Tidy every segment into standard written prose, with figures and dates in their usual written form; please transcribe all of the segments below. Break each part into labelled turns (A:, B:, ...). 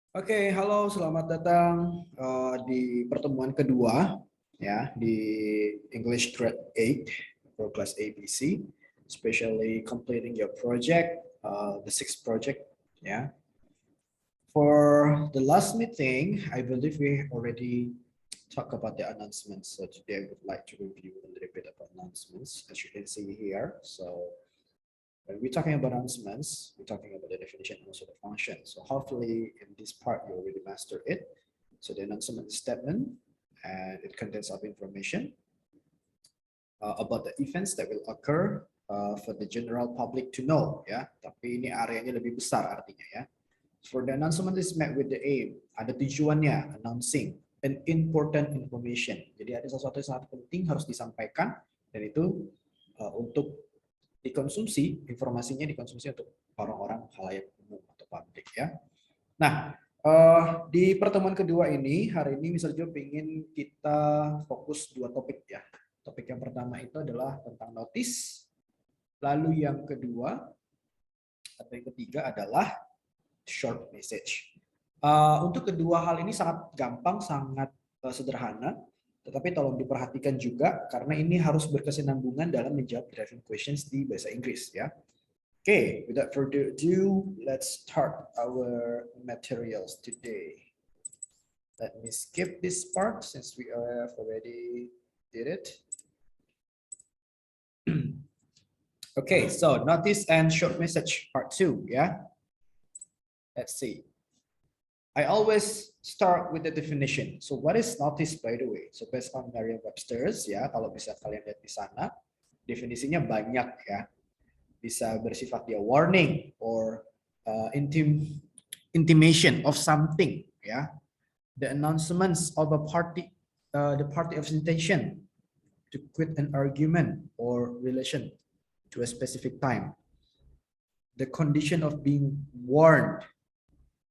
A: Oke, halo, selamat datang di pertemuan kedua ya di English Grade 8 for class ABC, especially completing your project, the sixth project. Yeah. For the last meeting, I believe we already talked about the announcements. So today I would like to review a little bit of announcements, as you can see here. So when we're talking about announcements, we're talking about the definition and also the function. So hopefully in this part, you already mastered it. So the announcement statement, and it contains of information about the events that will occur for the general public to know. Ya, tapi ini areanya lebih besar artinya ya. For the announcement is met with the aim, ada tujuannya, announcing an important information. Jadi ada sesuatu yang sangat penting harus disampaikan dan itu untuk dikonsumsi, informasinya dikonsumsi untuk orang-orang khalayak umum atau publik ya. Nah, di pertemuan kedua ini, hari ini Mr. Joe ingin kita fokus dua topik ya. Topik yang pertama itu adalah tentang notice, lalu yang kedua atau yang ketiga adalah short message. Untuk kedua hal ini sangat gampang, sangat sederhana, tetapi tolong diperhatikan juga karena ini harus berkesinambungan dalam menjawab driving questions di bahasa Inggris ya. Okay, without further ado, let's start our materials today. Let me skip this part since we have already did it. Okay, so notice and short message part 2 ya. Let's see. I always start with the definition. So what is notice by the way? So based on Merriam-Webster's ya, kalau bisa kalian lihat di sana, definisinya banyak ya. Bisa bersifat dia warning or intimation of something ya. The announcements of a party, the party of intention to quit an argument or relation to a specific time. The condition of being warned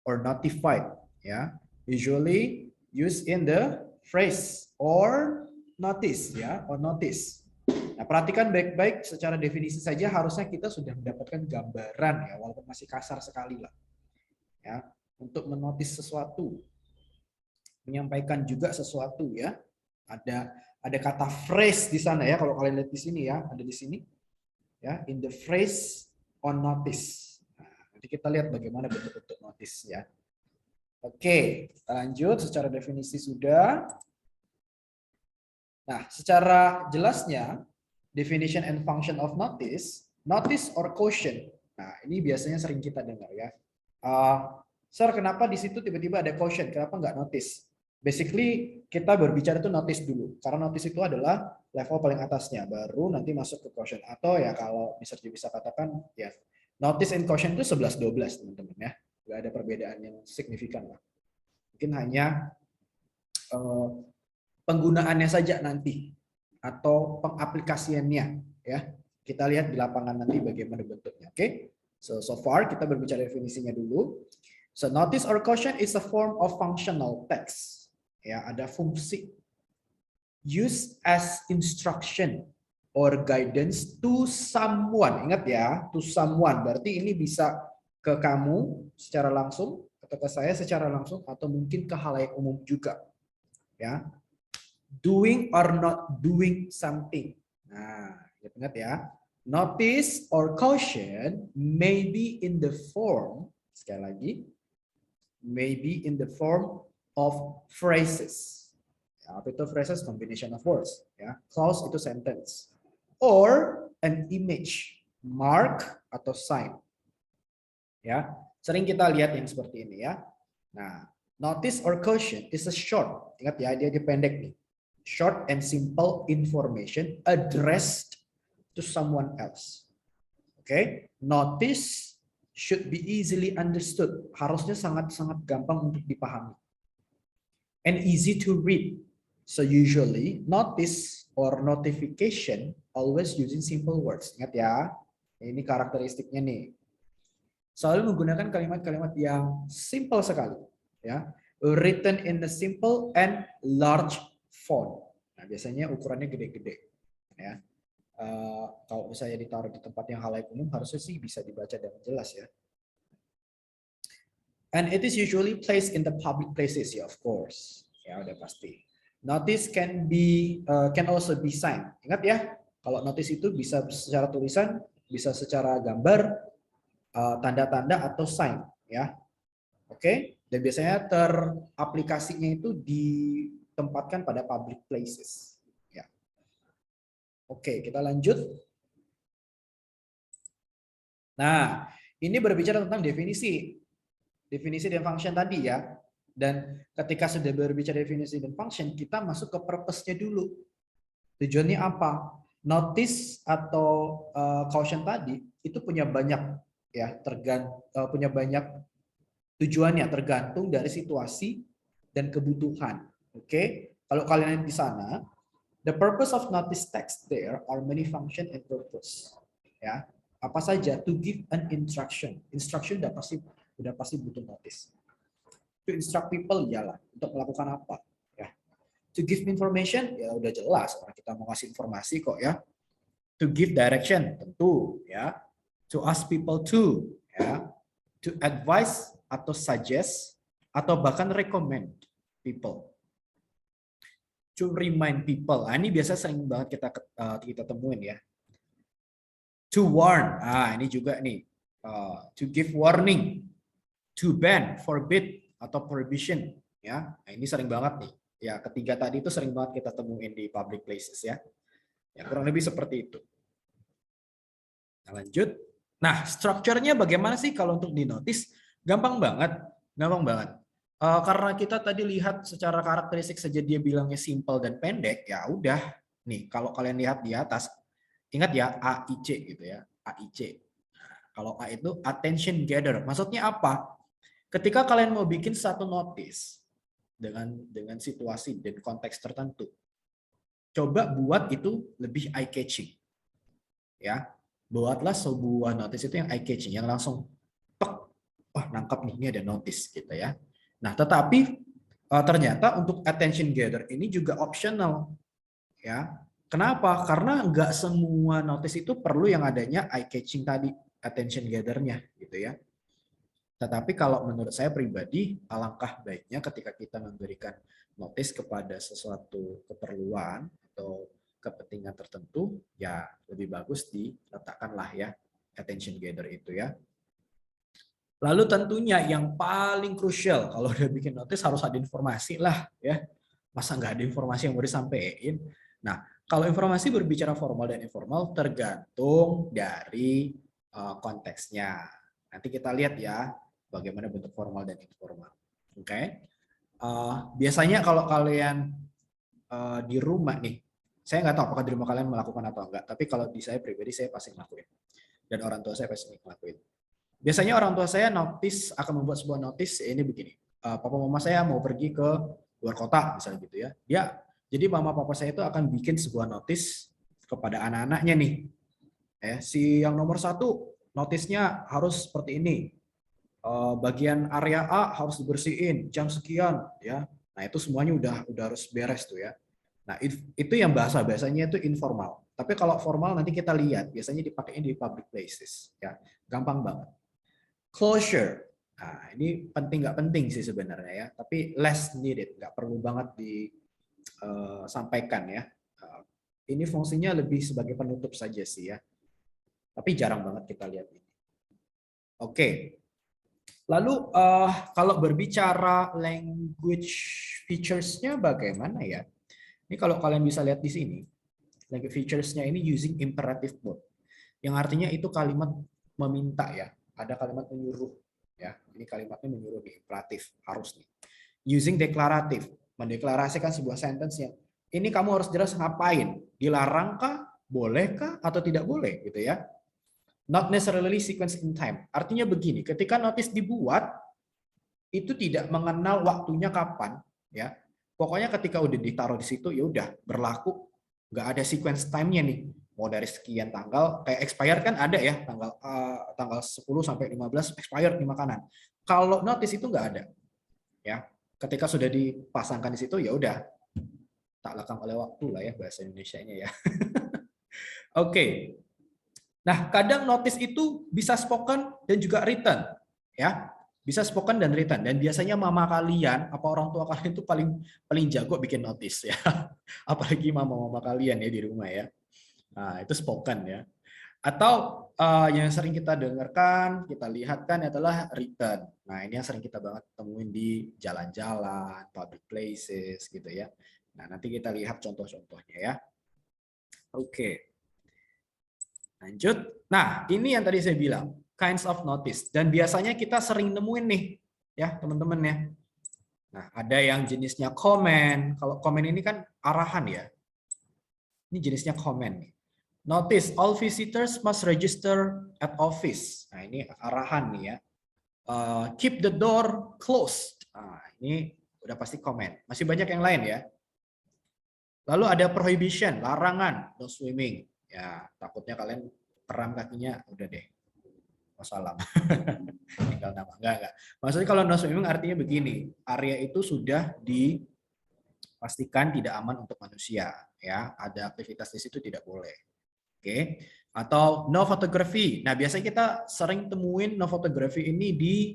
A: or notified ya, usually used in the phrase or notice ya, or notice. Nah, perhatikan baik-baik secara definisi saja harusnya kita sudah mendapatkan gambaran ya, walaupun masih kasar sekali lah ya, untuk menotis sesuatu, menyampaikan juga sesuatu ya. Ada kata phrase di sana ya, kalau kalian lihat di sini ya, ada di sini ya, in the phrase on notice. Nah, nanti kita lihat bagaimana bentuk-bentuk notice ya. Oke, kita lanjut. Secara definisi sudah. Nah, secara jelasnya definition and function of notice, notice or caution. Nah, ini biasanya sering kita dengar ya. Sir, kenapa di situ tiba-tiba ada caution? Kenapa nggak notice? Basically, kita berbicara itu notice dulu. Karena notice itu adalah level paling atasnya. Baru nanti masuk ke caution. Atau ya kalau misalnya bisa katakan, ya notice and caution itu 11-12 teman-teman ya. Nggak ada perbedaan yang signifikan lah. Mungkin hanya penggunaannya saja nanti atau pengaplikasiannya ya. Kita lihat di lapangan nanti bagaimana bentuknya. Oke. So far kita berbicara definisinya dulu. So notice or caution is a form of functional text. Ya, ada fungsi. Used as instruction or guidance to someone. Ingat ya, to someone. Berarti ini bisa ke kamu secara langsung atau ke saya secara langsung atau mungkin ke khalayak umum juga. Ya. Doing or not doing something. Nah, ingat ya. Notice or caution may be in the form, sekali lagi, may be in the form of phrases. Ya, apa itu phrases? Combination of words. Ya. Clause itu sentence. Or an image, mark atau sign. Ya, sering kita lihat yang seperti ini ya. Nah, notice or caution is a short. Ingat ya, dia pendek nih. Short and simple information addressed to someone else. Okay, notice should be easily understood. Harusnya sangat-sangat gampang untuk dipahami. And easy to read. So usually notice or notification always using simple words. Ingat ya, ini karakteristiknya nih. Selalu menggunakan kalimat-kalimat yang simple sekali. Ya, written in a simple and large font. Nah, biasanya ukurannya gede-gede. Ya, kalau misalnya ditaruh di tempat yang halayak umum, harusnya sih bisa dibaca dengan jelas ya. And it is usually placed in the public places, ya, of course. Ya, udah pasti. Notice can also be signed. Ingat ya, kalau notice itu bisa secara tulisan, bisa secara gambar, tanda-tanda atau sign, ya. Oke, dan biasanya teraplikasinya itu ditempatkan pada public places. Ya. Oke, kita lanjut. Nah, ini berbicara tentang definisi dan function tadi ya. Dan ketika sudah berbicara definisi dan function, kita masuk ke purpose-nya dulu. Tujuannya apa? Notice atau caution tadi itu punya banyak ya, punya banyak tujuannya, tergantung dari situasi dan kebutuhan. Oke, kalau kalian di sana, the purpose of notice text there are many function and purpose. Ya, apa saja? To give an instruction. Instruction udah pasti butuh notice. To instruct people, iyalah, untuk melakukan apa? Ya. To give information, ya udah jelas, orang kita mau kasih informasi kok ya. To give direction, tentu ya. To ask people to, ya. To advise atau suggest atau bahkan recommend people. To remind people. Nah, ini biasa sering banget kita temuin ya. To warn. Ini juga nih. To give warning. To ban, forbid atau prohibition ya. Nah, ini sering banget nih. Ya, ketiga tadi itu sering banget kita temuin di public places ya. Ya, kurang lebih seperti itu. Nah, lanjut. Nah, strukturnya bagaimana sih kalau untuk di notice? Gampang banget. Karena kita tadi lihat secara karakteristik saja dia bilangnya simple dan pendek, ya udah. Nih, kalau kalian lihat di atas, ingat ya AIC gitu ya, AIC. Kalau A itu attention gather. Maksudnya apa? Ketika kalian mau bikin satu notice dengan situasi dan konteks tertentu, coba buat itu lebih eye catching. Ya, buatlah sebuah notice itu yang eye catching, yang langsung nangkap nih, ini ada notice gitu ya. Nah, tetapi ternyata untuk attention gather ini juga optional. Ya. Kenapa? Karena nggak semua notice itu perlu yang adanya eye catching tadi, attention gather-nya gitu ya. Tetapi kalau menurut saya pribadi, alangkah baiknya ketika kita memberikan notice kepada sesuatu keperluan atau kepentingan tertentu, ya lebih bagus diletakkanlah ya attention gather itu ya. Lalu tentunya yang paling krusial kalau udah bikin notice harus ada informasi lah ya. Masa nggak ada informasi yang mau disampaikan? Nah, kalau informasi berbicara formal dan informal tergantung dari konteksnya. Nanti kita lihat ya bagaimana bentuk formal dan informal. Oke. Biasanya kalau kalian di rumah nih, saya nggak tahu apakah di rumah kalian melakukan atau enggak, tapi kalau di saya pribadi saya pasti ngelakuin. Dan orang tua saya pasti ngelakuin. Biasanya orang tua saya akan membuat sebuah notice ini begini. Papa mama saya mau pergi ke luar kota misalnya gitu ya. Jadi mama papa saya itu akan bikin sebuah notice kepada anak-anaknya nih. Si yang nomor 1 notisnya harus seperti ini. Bagian area A harus dibersihin jam sekian ya. Nah, itu semuanya udah harus beres tuh ya. Nah, itu yang biasanya itu informal. Tapi kalau formal nanti kita lihat, biasanya dipakainya di public places ya. Gampang banget. Closure. Nah, ini penting nggak penting sih sebenarnya ya, tapi less needed, nggak perlu banget disampaikan ya. Ini fungsinya lebih sebagai penutup saja sih ya. Tapi jarang banget kita lihat ini. Oke. Lalu kalau berbicara language features-nya bagaimana ya? Ini kalau kalian bisa lihat di sini, language features-nya ini using imperative mode. Yang artinya itu kalimat meminta ya. Ada kalimat menyuruh ya. Ini kalimatnya menyuruh di imperatif, harus nih. Using declarative, mendeklarasikan sebuah sentence yang ini kamu harus jelas ngapain, dilarangkah, bolehkah atau tidak boleh gitu ya. Not necessarily sequence in time. Artinya begini, ketika notice dibuat itu tidak mengenal waktunya kapan ya. Pokoknya ketika udah ditaruh di situ ya udah berlaku, nggak ada sequence time-nya nih. Mau dari sekian tanggal, kayak expired kan ada ya, tanggal 10 sampai 15 expired nih makanan. Kalau notice itu nggak ada. Ya. Ketika sudah dipasangkan di situ ya udah tak lekang oleh waktu lah ya bahasa Indonesianya ya. Oke. Nah, kadang notice itu bisa spoken dan juga written ya. Bisa spoken dan written. Dan biasanya mama kalian, apa orang tua kalian itu paling paling jago bikin notice ya. Apalagi mama-mama kalian ya di rumah ya. Nah, itu spoken ya. Atau yang sering kita dengarkan, kita lihat kan adalah written. Nah, ini yang sering kita banget temuin di jalan-jalan, public places gitu ya. Nah, nanti kita lihat contoh-contohnya ya. Oke, lanjut. Nah, ini yang tadi saya bilang, kinds of notice. Dan biasanya kita sering nemuin nih, ya teman-teman ya. Nah, ada yang jenisnya comment. Kalau comment ini kan arahan ya. Ini jenisnya comment nih. Notice, all visitors must register at office. Nah, ini arahan nih ya. Keep the door closed. Nah, ini udah pasti komen. Masih banyak yang lain ya. Lalu ada prohibition, larangan, no swimming. Ya, takutnya kalian teram kakinya, udah deh. Wassalam. Tinggal nama. Enggak. Maksudnya kalau no swimming artinya begini, area itu sudah dipastikan tidak aman untuk manusia. Ya, ada aktivitas di situ tidak boleh. Oke, atau no photography. Nah, biasanya kita sering temuin no photography ini di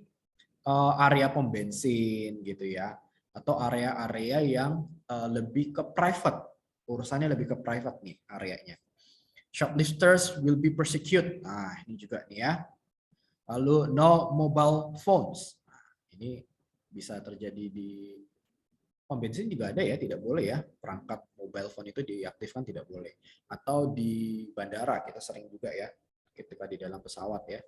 A: area pom bensin gitu ya, atau area-area yang lebih ke private, urusannya lebih ke private nih areanya. Shoplifters will be persecuted. Nah, ini juga nih ya. Lalu no mobile phones. Nah, ini bisa terjadi di pom bensin juga ada ya, tidak boleh ya, perangkat mobile phone itu diaktifkan tidak boleh. Atau di bandara kita sering juga ya, ketika di dalam pesawat ya.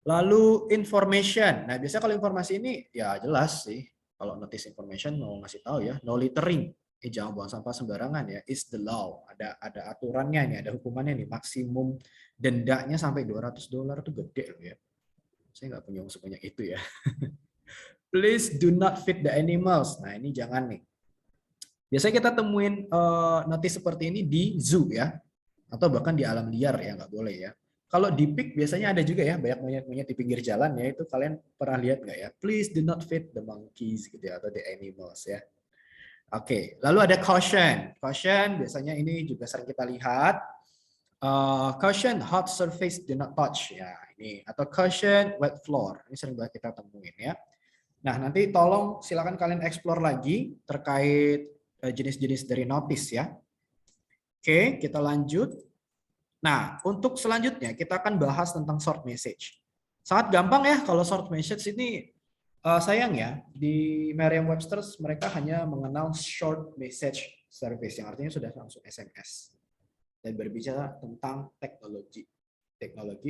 A: Lalu information. Nah, biasanya kalau informasi ini ya jelas sih. Kalau notice information mau ngasih tahu ya, no littering. Jangan buang sampah sembarangan ya. Is the law. Ada aturannya nih, ada hukumannya nih. Maksimum dendanya sampai $200 itu gede loh ya. Saya nggak punya uang sebanyak itu ya. Please do not feed the animals. Nah, ini jangan nih. Biasanya kita temuin notice seperti ini di zoo ya, atau bahkan di alam liar ya, nggak boleh ya. Kalau di pik biasanya ada juga ya, banyak monyet-monyet di pinggir jalan ya, itu kalian pernah lihat nggak ya? Please do not feed the monkeys gitu ya, atau the animals ya. Oke, lalu ada caution. Caution biasanya ini juga sering kita lihat. Caution hot surface do not touch ya ini, atau caution wet floor. Ini sering banget kita temuin ya. Nah, nanti tolong silakan kalian explore lagi terkait jenis-jenis dari notice ya. Oke, kita lanjut. Nah, untuk selanjutnya kita akan bahas tentang short message. Sangat gampang ya kalau short message ini, sayang ya, di Merriam-Webster mereka hanya mengenal short message service yang artinya sudah langsung SMS dan berbicara tentang teknologi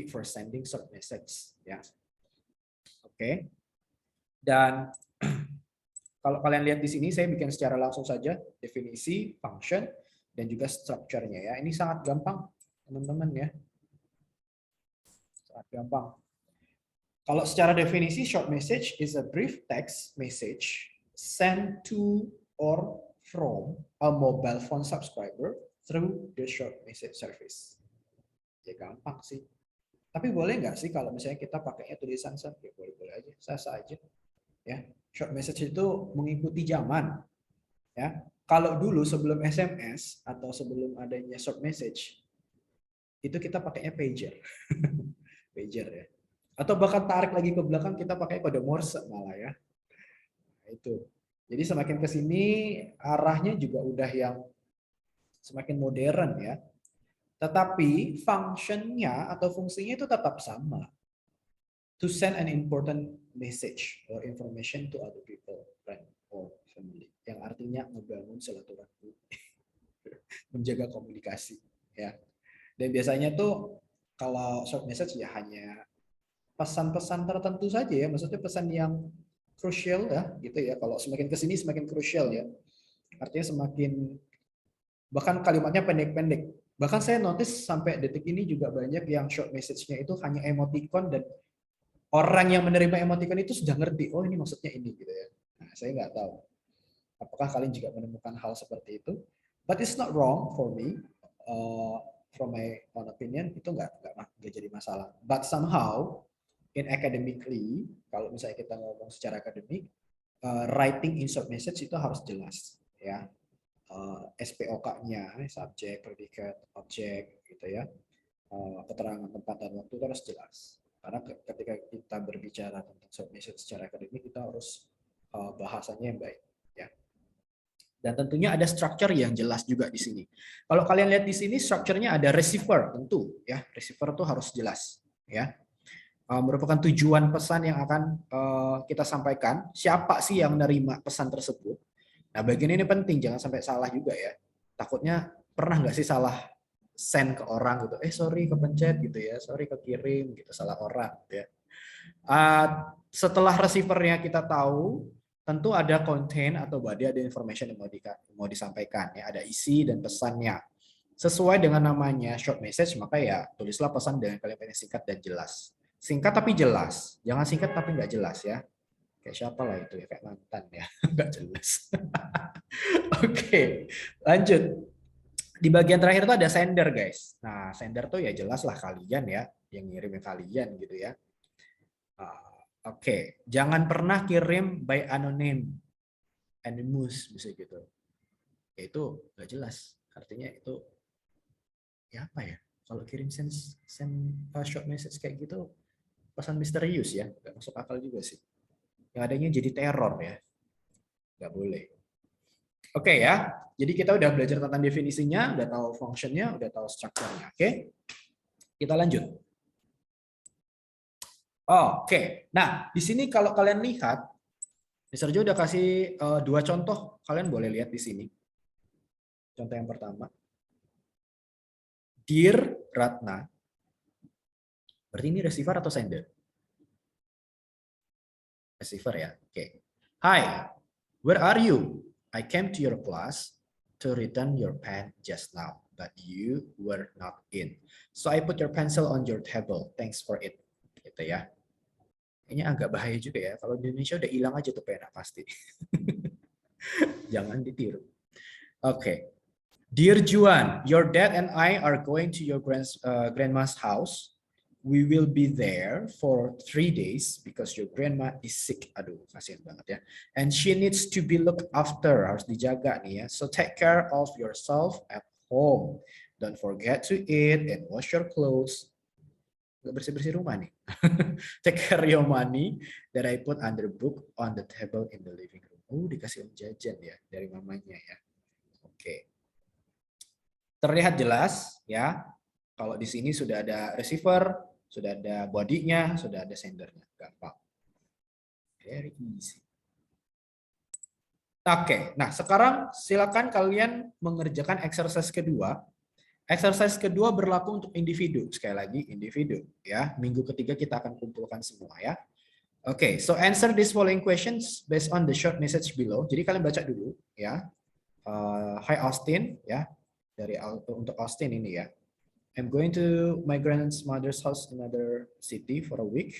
A: for sending short message ya. Oke. Dan kalau kalian lihat di sini saya bikin secara langsung saja definisi, function dan juga structure-nya ya. Ini sangat gampang teman-teman ya. Sangat gampang. Kalau secara definisi, short message is a brief text message sent to or from a mobile phone subscriber through the short message service. Ya gampang sih. Tapi boleh nggak sih kalau misalnya kita pakainya tulisan saja? Ya boleh-boleh aja, sah-sah aja. Ya, short message itu mengikuti zaman. Ya, kalau dulu sebelum SMS atau sebelum adanya short message, itu kita pakainya pager. Pager ya. Atau bahkan tarik lagi ke belakang kita pakai kode Morse malah ya. Nah, itu. Jadi semakin ke sini arahnya juga udah yang semakin modern ya. Tetapi functionnya atau fungsinya itu tetap sama. To send an important message or information to other people, friend or family. Yang artinya membangun silaturahmi, menjaga komunikasi ya. Dan biasanya tuh kalau short message ya hanya pesan-pesan tertentu saja ya, maksudnya pesan yang krusial ya gitu ya. Kalau semakin ke sini semakin krusial ya. Artinya semakin, bahkan kalimatnya pendek-pendek. Bahkan saya notice sampai detik ini juga banyak yang short message-nya itu hanya emoticon dan orang yang menerima emoticon itu sudah ngerti, oh ini maksudnya ini gitu ya. Nah, saya nggak tahu apakah kalian juga menemukan hal seperti itu. But it's not wrong for me. From my own opinion itu nggak jadi masalah. But somehow in academically, kalau misalnya kita ngomong secara akademik, writing in short message itu harus jelas ya. SPOK-nya, subjek, predikat, objek gitu ya. Keterangan tempat dan waktu itu harus jelas. Karena ketika kita berbicara tentang short message secara akademik, kita harus bahasanya yang baik. Ya. Dan tentunya ada structure yang jelas juga di sini. Kalau kalian lihat di sini, structure-nya ada receiver, tentu. Ya, receiver itu harus jelas. Ya. Merupakan tujuan pesan yang akan kita sampaikan. Siapa sih yang menerima pesan tersebut? Nah, bagian ini penting, jangan sampai salah juga ya. Takutnya pernah nggak sih salah send ke orang gitu, sorry kepencet gitu ya, sorry kekirim gitu, salah orang gitu ya. Setelah receivernya kita tahu, tentu ada content atau body, ada information yang mau disampaikan ya, ada isi dan pesannya. Sesuai dengan namanya short message, maka ya tulislah pesan dengan kalimat yang singkat dan jelas. Singkat tapi jelas, jangan singkat tapi nggak jelas ya. Kayak siapa lah itu ya, kayak mantan ya, nggak jelas. Oke, lanjut. Di bagian terakhir itu ada sender, guys. Nah, sender tuh ya jelas lah kalian ya, yang ngirimnya kalian gitu ya. Oke, jangan pernah kirim by anonymous, bisa gitu. Ya, itu nggak jelas. Artinya itu ya apa ya? Kalau kirim send short message kayak gitu, pesan misterius ya, nggak masuk akal juga sih. Yang adanya jadi teror ya, nggak boleh. Oke ya, jadi kita udah belajar tentang definisinya, udah tahu functionnya, udah tahu strukturnya. Oke, kita lanjut. Oke, nah di sini kalau kalian lihat, Mr. Jo udah kasih 2 contoh, kalian boleh lihat di sini. Contoh yang pertama, Dear Ratna, berarti ini receiver atau sender? Receiver ya, oke. Hi, where are you? I came to your class to return your pen just now, but you were not in. So I put your pencil on your table. Thanks for it. Gitu ya. Kayaknya agak bahaya juga ya. Kalau di Indonesia udah hilang aja tuh pena pasti. Jangan ditiru. Oke. Dear Juan, your dad and I are going to your grandma's house. We will be there for 3 days because your grandma is sick. Aduh, kasihan banget ya. And she needs to be looked after. Harus dijaga nih ya. So take care of yourself at home. Don't forget to eat and wash your clothes. Gak bersih-bersih rumah nih. Take care your money that I put under book on the table in the living room. Dikasih uang jajan ya dari mamanya ya. Oke. Terlihat jelas ya. Kalau di sini sudah ada receiver, sudah ada body-nya, sudah ada sendernya. Gampang. Very easy. Oke, nah sekarang silakan kalian mengerjakan exercise kedua. Exercise kedua berlaku untuk individu. Sekali lagi individu ya. Minggu ketiga kita akan kumpulkan semua ya. Oke, so answer these following questions based on the short message below. Jadi kalian baca dulu ya. Hi Austin ya. Dari untuk Austin ini ya. I'm going to my grandmother's house in another city for a week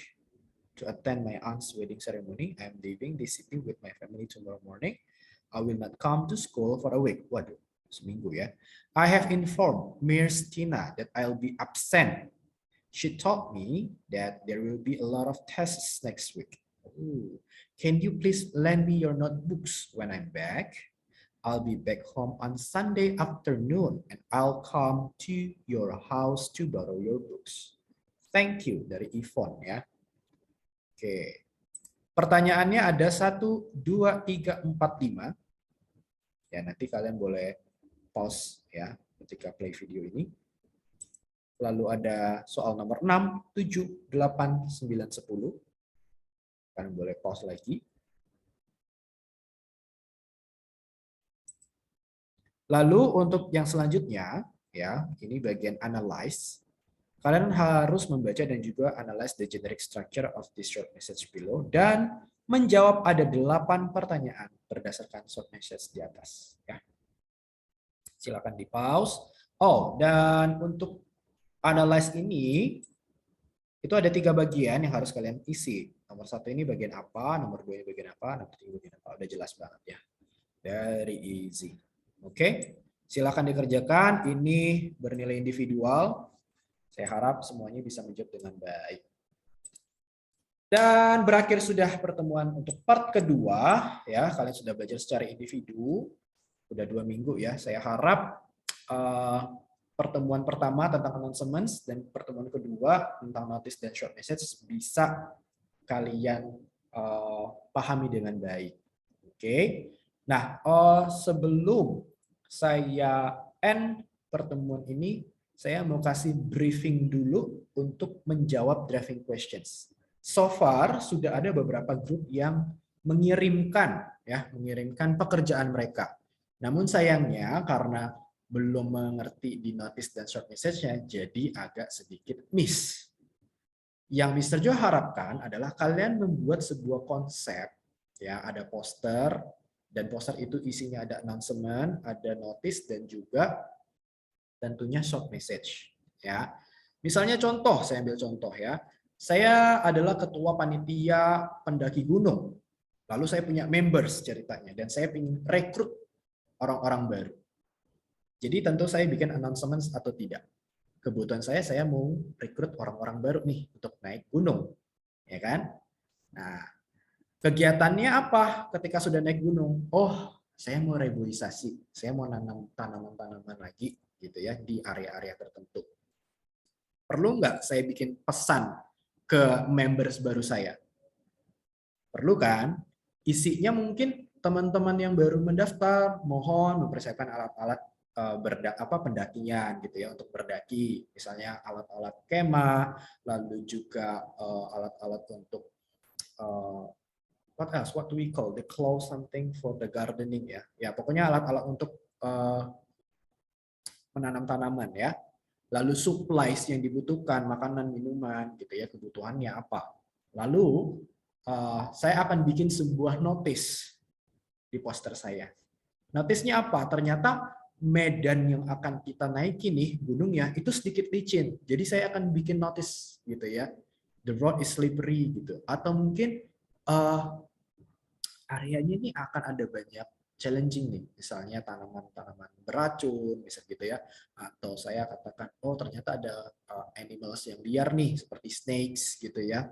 A: to attend my aunt's wedding ceremony. I'm leaving this city with my family tomorrow morning. I will not come to school for a week. Waduh, seminggu ya. I have informed Miss Tina that I'll be absent. She told me that there will be a lot of tests next week. Ooh. Can you please lend me your notebooks when I'm back? I'll be back home on Sunday afternoon and I'll come to your house to borrow your books. Thank you dari Yvonne ya. Oke. Pertanyaannya ada 1, 2, 3, 4, 5. Ya, nanti kalian boleh pause ya ketika play video ini. Lalu ada soal nomor 6, 7, 8, 9, 10. Kalian boleh pause lagi. Lalu untuk yang selanjutnya, ya, ini bagian analyze. Kalian harus membaca dan juga analyze the generic structure of this short message below dan menjawab ada 8 pertanyaan berdasarkan short message di atas. Ya. Silakan di pause. Oh, dan untuk analyze ini itu ada 3 bagian yang harus kalian isi. Nomor 1 ini bagian apa, nomor 2 ini bagian apa, nomor 3 bagian apa. Udah jelas banget ya. Very easy. Oke, silakan dikerjakan. Ini bernilai individual. Saya harap semuanya bisa menjawab dengan baik. Dan berakhir sudah pertemuan untuk part kedua. Ya, kalian sudah belajar secara individu. Udah 2 minggu ya. Saya harap pertemuan pertama tentang announcements dan pertemuan kedua tentang notice dan short message bisa kalian pahami dengan baik. Oke. Nah, sebelum saya end pertemuan ini, saya mau kasih briefing dulu untuk menjawab drafting questions. So far sudah ada beberapa grup yang mengirimkan pekerjaan mereka. Namun sayangnya karena belum mengerti di notice dan short message-nya, jadi agak sedikit miss. Yang Mr. Jo harapkan adalah kalian membuat sebuah konsep, ya, ada poster, dan poster itu isinya ada announcement, ada notice, dan juga tentunya short message. Ya, misalnya contoh, saya ambil contoh ya. Saya adalah ketua panitia pendaki gunung. Lalu saya punya members ceritanya, dan saya ingin rekrut orang-orang baru. Jadi tentu saya bikin announcement atau tidak. Kebutuhan saya mau rekrut orang-orang baru nih untuk naik gunung, ya kan? Nah, kegiatannya apa ketika sudah naik gunung? Oh, saya mau reboisasi, saya mau nanam tanaman-tanaman lagi, gitu ya, di area-area tertentu. Perlu nggak saya bikin pesan ke members baru saya? Perlu kan? Isinya mungkin teman-teman yang baru mendaftar, mohon mempersiapkan alat-alat pendakian gitu ya, untuk berdaki, misalnya alat-alat kemah, lalu juga alat-alat untuk what do we call the clothes, something for the gardening ya, ya pokoknya alat-alat untuk menanam tanaman ya, lalu supplies yang dibutuhkan, makanan, minuman gitu ya, kebutuhannya apa, lalu saya akan bikin sebuah notice di poster saya. Notisnya apa? Ternyata medan yang akan kita naiki nih gunungnya itu sedikit licin. Jadi saya akan bikin notice gitu ya. The road is slippery gitu. Atau mungkin areanya ini akan ada banyak challenging nih. Misalnya tanaman-tanaman beracun, misal gitu ya. Atau saya katakan, oh ternyata ada animals yang liar nih seperti snakes gitu ya.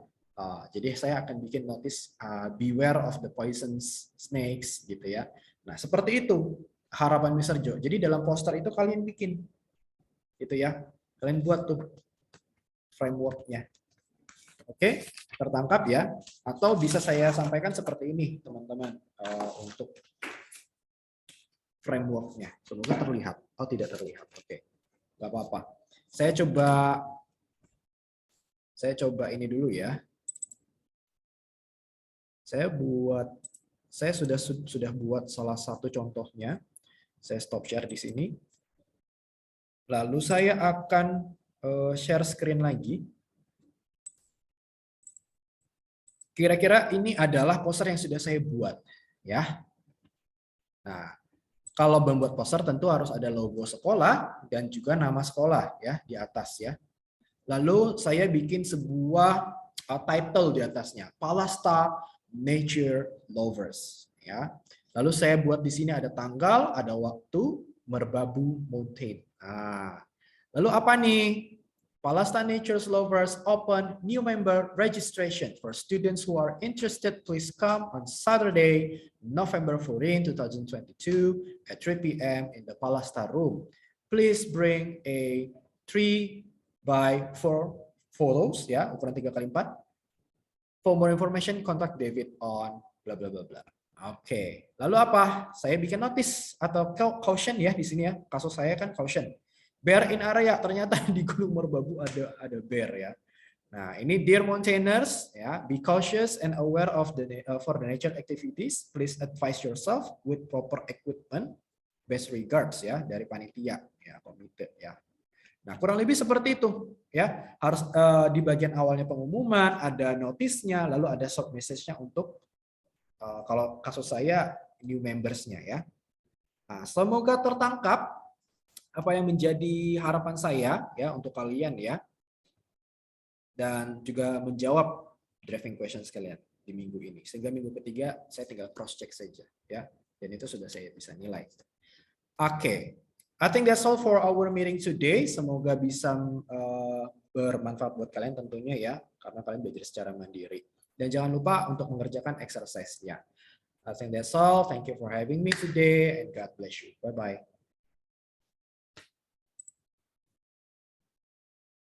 A: Jadi saya akan bikin notice beware of the poisonous snakes gitu ya. Nah, seperti itu harapan Mr. Jo. Jadi dalam poster itu kalian bikin gitu ya. Kalian buat tuh framework-nya. Oke, tertangkap ya. Atau bisa saya sampaikan seperti ini, teman-teman, untuk framework-nya. Semoga terlihat. Oh, tidak terlihat. Oke. Nggak apa-apa. Saya coba ini dulu ya. Saya sudah buat salah satu contohnya. Saya stop share di sini. Lalu saya akan share screen lagi. Kira-kira ini adalah poster yang sudah saya buat, ya. Nah, kalau membuat poster tentu harus ada logo sekolah dan juga nama sekolah ya di atas ya. Lalu saya bikin sebuah title di atasnya, Palasta Nature Lovers ya. Lalu saya buat di sini ada tanggal, ada waktu, Merbabu Mountain. Nah, lalu apa nih? Palasta Nature Lovers open new member registration for students who are interested. Please come on Saturday, November 14, 2022 at 3 p.m. in the Palasta room. Please bring a 3x4 photos ya, ukuran 3x4. For more information, contact David on bla bla bla bla. Oke, lalu apa? Saya bikin notice atau caution ya di sini ya. Kasus saya kan caution. Bear in area, ternyata di Gunung Merbabu ada bear ya. Nah, ini dear mountaineers ya, be cautious and aware of for the nature activities. Please advise yourself with proper equipment. Best regards ya dari panitia ya, komite ya. Nah, kurang lebih seperti itu ya. Harus di bagian awalnya pengumuman, ada notisnya, lalu ada short message-nya untuk kalau kasus saya new members-nya ya. Nah, semoga tertangkap apa yang menjadi harapan saya ya untuk kalian ya, dan juga menjawab drafting questions kalian di minggu ini, sehingga minggu ketiga saya tinggal cross check saja ya, dan itu sudah saya bisa nilai. Oke, I think that's all for our meeting today. Semoga bisa bermanfaat buat kalian tentunya ya, karena kalian belajar secara mandiri, dan jangan lupa untuk mengerjakan exercise-nya. I think that's all. Thank you for having me today and God bless you. Bye bye.